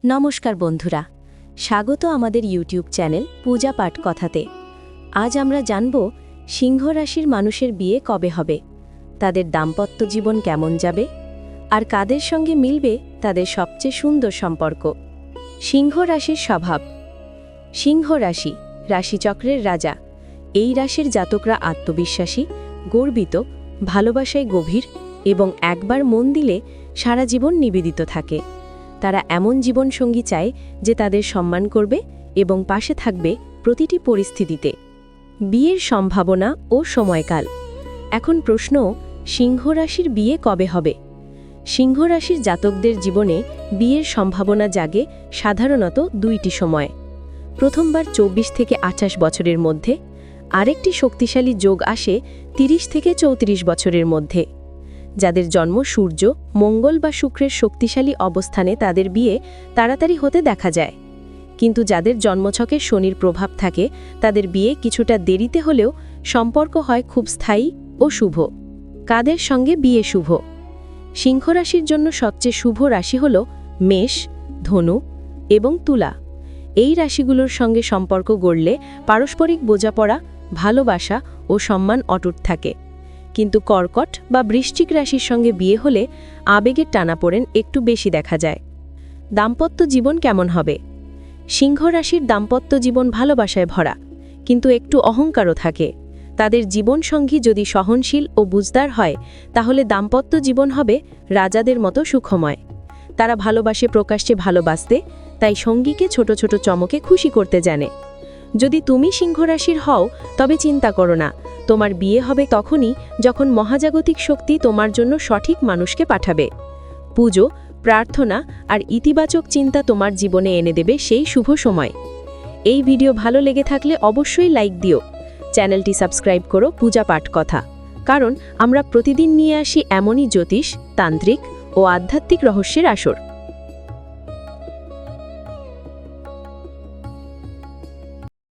নমস্কার বন্ধুরা, স্বাগত আমাদের ইউটিউব চ্যানেল পূজা পাঠ কথাতে। আজ আমরা জানব সিংহ রাশির মানুষের বিয়ে কবে হবে, তাদের দাম্পত্য জীবন কেমন যাবে, আর কাদের সঙ্গে মিলবে তাদের সবচেয়ে সুন্দর সম্পর্ক। সিংহ রাশির স্বভাব। সিংহ রাশি রাশিচক্রের রাজা। এই রাশির জাতকরা আত্মবিশ্বাসী, গর্বিত, ভালোবাসায় গভীর এবং একবার মন দিলে সারা জীবন নিবেদিত থাকে। তারা এমন জীবনসঙ্গী চায় যে তাদের সম্মান করবে এবং পাশে থাকবে প্রতিটি পরিস্থিতিতে। বিয়ের সম্ভাবনা ও সময়কাল। এখন প্রশ্ন, সিংহ রাশির বিয়ে কবে হবে? সিংহ রাশির জাতকদের জীবনে বিয়ের সম্ভাবনা জাগে সাধারণত দুইটি সময়। প্রথমবার ২৪ থেকে ২৮ বছরের মধ্যে, আরেকটি শক্তিশালী যোগ আসে ৩০ থেকে ৩৪ বছরের মধ্যে। যাদের জন্ম সূর্য, মঙ্গল বা শুক্রের শক্তিশালী অবস্থানে তাদের বিয়ে তাড়াতাড়ি হতে দেখা যায়। কিন্তু যাদের জন্মছকে শনির প্রভাব থাকে তাদের বিয়ে কিছুটা দেরিতে হলেও সম্পর্ক হয় খুব স্থায়ী ও শুভ। কাদের সঙ্গে বিয়ে শুভ? সিংহ রাশির জন্য সবচেয়ে শুভ রাশি হল মেষ, ধনু এবং তুলা। এই রাশিগুলোর সঙ্গে সম্পর্ক গড়লে পারস্পরিক বোঝাপড়া, ভালোবাসা ও সম্মান অটুট থাকে। কিন্তু কর্কট বা বৃশ্চিক রাশির সঙ্গে বিয়ে হলে আবেগের টানাপোড়েন একটু বেশি দেখা যায়। দাম্পত্য জীবন কেমন হবে? সিংহ রাশির দাম্পত্য জীবন ভালোবাসায় ভরা, কিন্তু একটু অহংকারও থাকে। তাদের জীবনসঙ্গী যদি সহনশীল ও বুঝদার হয় তাহলে দাম্পত্য জীবন হবে রাজাদের মতো সুখময়। তারা ভালোবাসে প্রকাশ্যে ভালোবাসতে, তাই সঙ্গীকে ছোট ছোট চমকে খুশি করতে জানে। যদি তুমি সিংহ রাশির হও তবে চিন্তা করো না, তোমার বিয়ে হবে তখনই যখন মহাজাগতিক শক্তি তোমার জন্য সঠিক মানুষকে পাঠাবে। পুজো, প্রার্থনা আর ইতিবাচক চিন্তা তোমার জীবনে এনে দেবে সেই শুভ সময়। এই ভিডিও ভালো লেগে থাকলে অবশ্যই লাইক দিও। চ্যানেলটি সাবস্ক্রাইব করো পূজা পাঠ কথা, কারণ আমরা প্রতিদিন নিয়ে আসি এমনই জ্যোতিষ, তান্ত্রিক ও আধ্যাত্মিক রহস্যের আসর।